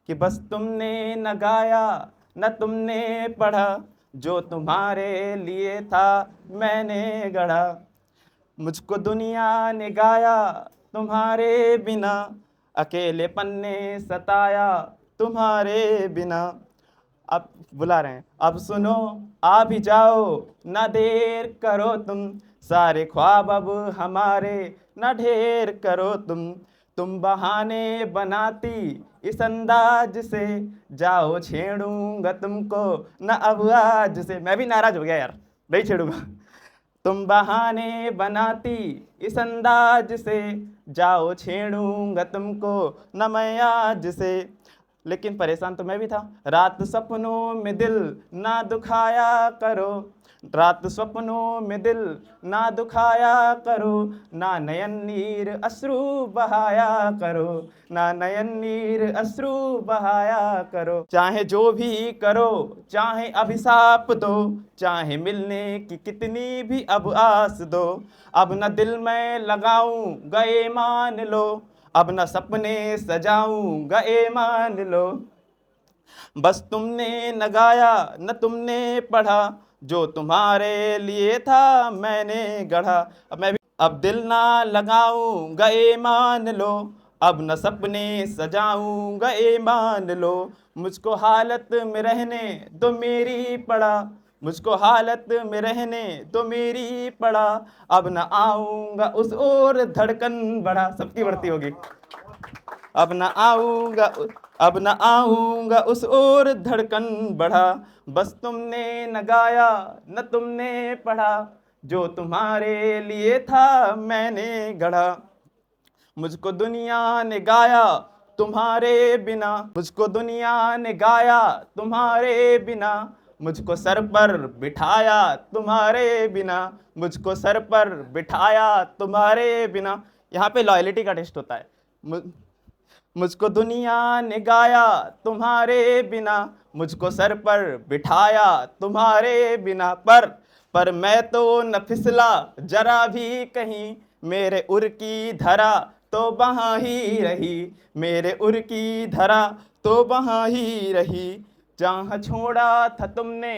कि बस तुमने न गाया न तुमने पढ़ा, जो तुम्हारे लिए था मैंने गढ़ा। मुझको दुनिया ने गाया तुम्हारे बिना, अकेलेपन ने सताया तुम्हारे बिना। अब बुला रहे हैं, अब सुनो आ भी जाओ, ना देर करो तुम, सारे ख्वाब अब हमारे ना ढेर करो तुम बहाने बनाती इस अंदाज से, जाओ छेड़ूंगा तुमको ना अब आज से। मैं भी नाराज हो गया यार, नहीं छेड़ूंगा। तुम बहाने बनाती इस अंदाज से, जाओ छेड़ूंगा तुमको न मैं आज से। लेकिन परेशान तो मैं भी था। रात सपनों में दिल ना दुखाया करो, रात सपनों में दिल ना दुखाया करो, ना नयन नीर अश्रु बहाया करो, ना नयन नीर अश्रु बहाया करो। चाहे जो भी करो, चाहे अभिशाप दो, चाहे मिलने की कितनी भी अब आस दो, अब न दिल में लगाऊं गए मान लो, अब न सपने सजाऊं गए मान लो। बस तुमने न गाया न तुमने पढ़ा, जो तुम्हारे लिए था मैंने गढ़ा। अब दिल ना लगाऊं गए मान लो, अब न सपने सजाऊं गए मान लो। मुझको हालत में रहने दो मेरी पड़ा, मुझको हालत में रहने तो मेरी पड़ा, अब न आऊंगा उस ओर धड़कन बढ़ा। सबकी बढ़ती होगी। अब न आऊंगा, अब न आऊंगा उस ओर धड़कन बढ़ा, बस तुमने न गाया न तुमने पढ़ा, जो तुम्हारे लिए था मैंने गढ़ा। मुझको दुनिया ने गाया तुम्हारे बिना, मुझको दुनिया ने गाया तुम्हारे बिना, मुझको सर पर बिठाया तुम्हारे बिना, मुझको सर पर बिठाया तुम्हारे बिना। यहाँ पे लॉयल्टी का टेस्ट होता है। मुझको दुनिया ने गाया तुम्हारे बिना, मुझको सर पर बिठाया तुम्हारे बिना, पर मैं तो न फिसला जरा भी कहीं, मेरे उर की धरा तो वहाँ ही रही, मेरे उर की धरा तो वहाँ ही रही। जहाँ छोड़ा था तुमने,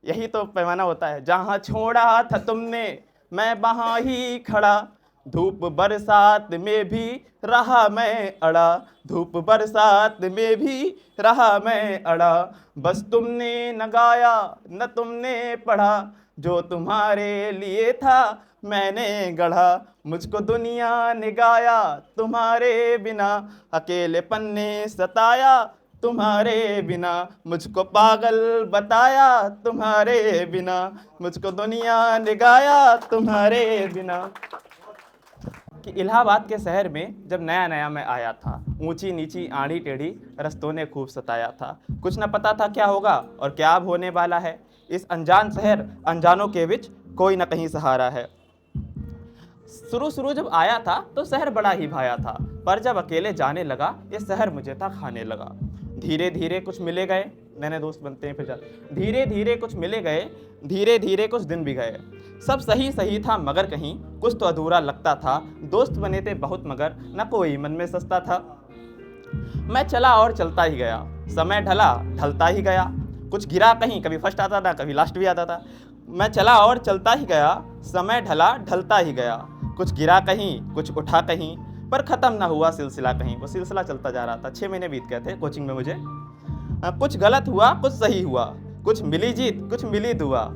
यही तो पैमाना होता है, जहाँ छोड़ा था तुमने मैं वहाँ ही खड़ा, धूप बरसात में भी रहा मैं अड़ा, धूप बरसात में भी रहा मैं अड़ा। बस तुमने न गाया न तुमने पढ़ा, जो तुम्हारे लिए था मैंने गढ़ा। मुझको दुनिया ने गाया तुम्हारे बिना, अकेलेपन ने सताया तुम्हारे बिना, मुझको पागल बताया तुम्हारे बिना, मुझको दुनिया ने गाया तुम्हारे बिना। कि इलाहाबाद के शहर में जब नया नया मैं आया था, ऊंची नीची आड़ी टेढ़ी रस्तों ने खूब सताया था, कुछ न पता था क्या होगा और क्या अब होने वाला है। इस अनजान शहर अनजानों के बीच कोई न कहीं सहारा है। शुरू जब आया था तो शहर बड़ा ही भाया था, पर जब अकेले जाने लगा ये शहर मुझे था खाने लगा। धीरे धीरे कुछ मिले गए, नए नए दोस्त बनते हैं, फिर धीरे धीरे कुछ मिले गए, धीरे धीरे कुछ दिन भी गए। सब सही सही था मगर कहीं कुछ तो अधूरा लगता था, दोस्त बने थे बहुत मगर न कोई मन में सस्ता था। मैं चला और चलता ही गया, समय ढला ढलता ही गया, कुछ गिरा कहीं, कभी फर्स्ट आता था कभी लास्ट भी आता था। मैं चला और चलता ही गया, समय ढला ढलता ही गया, कुछ गिरा कहीं कुछ उठा कहीं, पर ख़त्म ना हुआ सिलसिला कहीं। वो सिलसिला चलता जा रहा था। 6 महीने बीत गए थे कोचिंग में मुझे। कुछ गलत हुआ कुछ सही हुआ, कुछ मिली जीत कुछ मिली दुआ,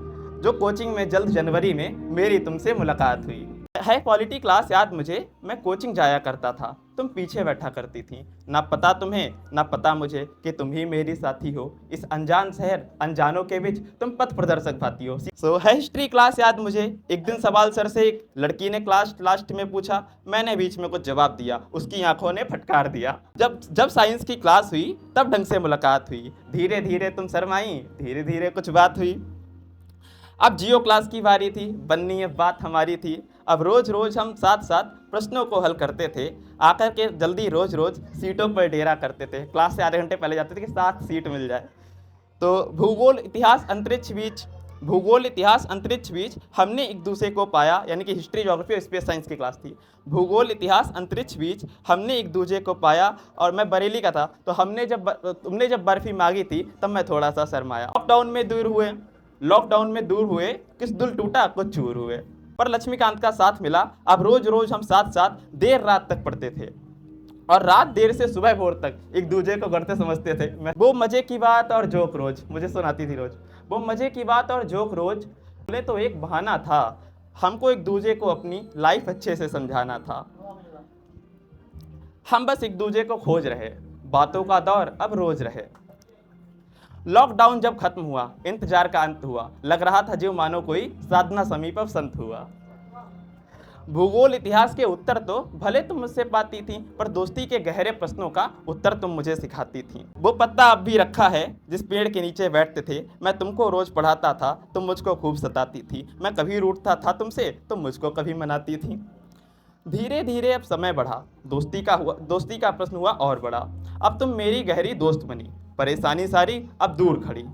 जो कोचिंग में जल्द जनवरी में मेरी तुमसे मुलाकात हुई। है पॉलिटी क्लास याद मुझे, मैं कोचिंग जाया करता था, तुम पीछे बैठा करती थी। ना पता तुम्हें ना पता मुझे कि तुम ही मेरी साथी हो, इस अनजान शहर अनजानों के बीच तुम पथ प्रदर्शक भाती हो। है हिस्ट्री क्लास याद मुझे, एक दिन सवाल सर से एक लड़की ने क्लास लास्ट में पूछा, मैंने बीच में कुछ जवाब दिया, उसकी आंखों ने फटकार दिया। जब साइंस की क्लास हुई तब ढंग से मुलाकात हुई, धीरे धीरे तुम शर्माई, धीरे धीरे कुछ बात हुई। अब जियो क्लास की बारी थी, बननी अब बात हमारी थी। अब रोज रोज हम साथ साथ प्रश्नों को हल करते थे, आकर के जल्दी रोज रोज सीटों पर डेरा करते थे। क्लास से आधे घंटे पहले जाते थे कि 7 सीट मिल जाए। तो भूगोल इतिहास अंतरिक्ष बीच भूगोल, इतिहास, अंतरिक्ष, बीज हमने एक दूसरे को पाया, यानी कि हिस्ट्री, ज्योग्राफी और स्पेस साइंस की क्लास थी। भूगोल, इतिहास, अंतरिक्ष, बीज हमने एक दूसरे को पाया। और मैं बरेली का था, तो तुमने जब बर्फी मांगी थी तब मैं थोड़ा सा शर्माया। लॉकडाउन में दूर हुए, किस दिल टूटा कुछ चूर हुए। पर लक्ष्मीकांत का साथ मिला, अब रोज रोज हम साथ साथ देर रात तक पढ़ते थे, और रात देर से सुबह भोर तक एक दूसरे को गढ़ते समझते थे। वो मजे की बात और जोक रोज मुझे सुनाती थी रोज। वो मजे की बात और जोक रोज बोले तो एक बहाना था, हमको एक दूसरे को अपनी लाइफ अच्छे से समझाना था। हम बस एक दूसरे को खोज रहे, बातों का दौर अब रोज रहे। लॉकडाउन जब खत्म हुआ, इंतजार का अंत हुआ, लग रहा था जो मानो कोई साधना समीप अब संत हुआ। भूगोल, इतिहास के उत्तर तो भले तुम मुझसे पाती थी, पर दोस्ती के गहरे प्रश्नों का उत्तर तुम मुझे सिखाती थी। वो पत्ता अब भी रखा है जिस पेड़ के नीचे बैठते थे, मैं तुमको रोज पढ़ाता था, तुम मुझको खूब सताती थी। मैं कभी रूठता था तुमसे, तुम मुझको कभी मनाती थी। धीरे धीरे अब समय बढ़ा, दोस्ती का प्रश्न हुआ और बड़ा। अब तुम मेरी गहरी दोस्त बनी, परेशानी सारी अब दूर खड़ी।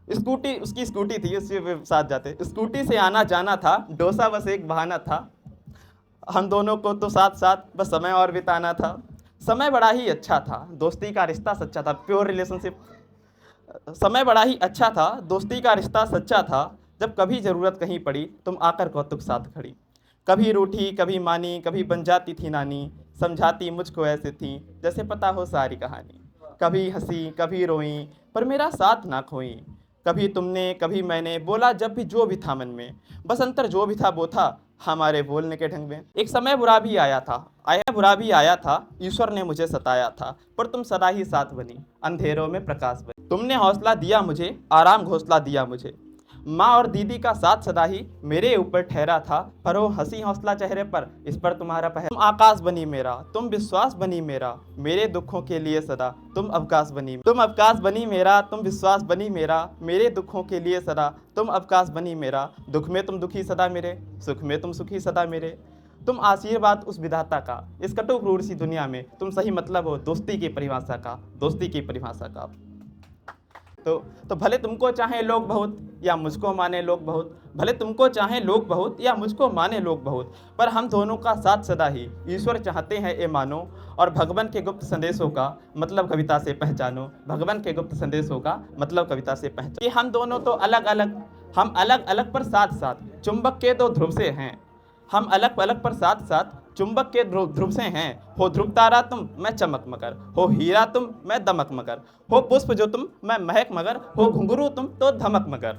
उसकी स्कूटी थी, उसके साथ जाते, स्कूटी से आना जाना था, डोसा बस एक बहाना था। हम दोनों को तो साथ साथ बस समय और बिताना था। समय बड़ा ही अच्छा था, दोस्ती का रिश्ता सच्चा था, प्योर रिलेशनशिप। समय बड़ा ही अच्छा था, दोस्ती का रिश्ता सच्चा था। जब कभी ज़रूरत कहीं पड़ी, तुम आकर कौतुक साथ खड़ी। कभी रूठी, कभी मानी, कभी बन जाती थी नानी, समझाती मुझको ऐसे थी जैसे पता हो सारी कहानी। कभी हंसी, कभी रोई, पर मेरा साथ ना खोई। कभी तुमने, कभी मैंने बोला जब भी जो भी था मन में, बस अंतर जो भी था वो था हमारे बोलने के ढंग में। एक समय बुरा भी आया था, ईश्वर ने मुझे सताया था, पर तुम सदा ही साथ बनी, अंधेरों में प्रकाश बनी। तुमने हौसला दिया मुझे, आराम घोंसला दिया मुझे। माँ और दीदी का साथ सदा ही मेरे ऊपर ठहरा था, पर वो हंसी हौसला चेहरे पर, इस पर तुम्हारा पहरा। तुम आकाश बनी मेरा, तुम विश्वास बनी मेरा, मेरे दुखों के लिए सदा तुम अवकाश बनी मेरा, तुम विश्वास बनी मेरा, मेरे दुखों के लिए सदा तुम अवकाश बनी मेरा। दुख में तुम दुखी सदा मेरे, सुख में तुम सुखी सदा मेरे। तुम आशीर्वाद उस विधाता का, इस कटु क्रूर सी दुनिया में तुम सही मतलब हो दोस्ती की परिभाषा का। तो भले तुमको चाहे लोग बहुत या मुझको माने लोग बहुत, पर हम दोनों का साथ सदा ही ईश्वर चाहते हैं ए मानो। और भगवान के गुप्त संदेशों का मतलब कविता से पहचानो, कि हम दोनों तो अलग अलग पर साथ साथ चुंबक के दो ध्रुव से हैं। हम अलग अलग पर साथ साथ चुंबक के ध्रुव से हैं। हो ध्रुव तारा तुम, मैं चमक मगर, हो हीरा तुम, मैं दमक मगर, हो पुष्प जो तुम, मैं महक मगर, हो घुंघरू तुम तो धमक मगर।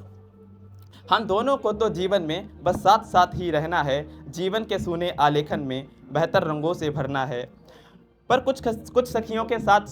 हम दोनों को तो जीवन में बस साथ साथ ही रहना है, जीवन के सूने आलेखन में बेहतर रंगों से भरना है। पर कुछ सखियों के साथ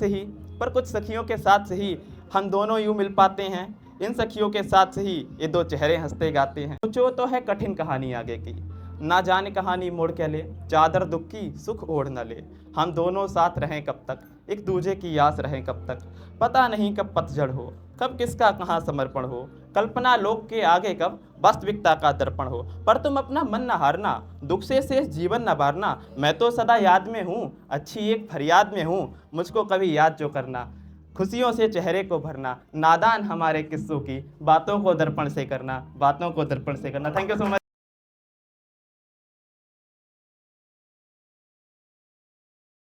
से ही हम दोनों यूँ मिल पाते हैं। इन सखियों के साथ से ही ये दो चेहरे हंसते गाते हैं। सोचो तो है कठिन कहानी आगे की, ना जाने कहानी मोड़ क्या ले, चादर दुख की सुख ओढ़ न ले। हम दोनों साथ रहें कब तक, एक दूजे की आस रहें कब तक। पता नहीं कब पतझड़ हो, कब किसका कहाँ समर्पण हो, कल्पना लोक के आगे कब वास्तविकता का दर्पण हो। पर तुम अपना मन न हारना, दुख से शेष जीवन न बारना। मैं तो सदा याद में हूँ, अच्छी एक फरियाद में हूँ, मुझको कभी याद जो करना। खुशियों से चेहरे को भरना, नादान हमारे किस्सों की बातों को दर्पण से करना। Thank you so much.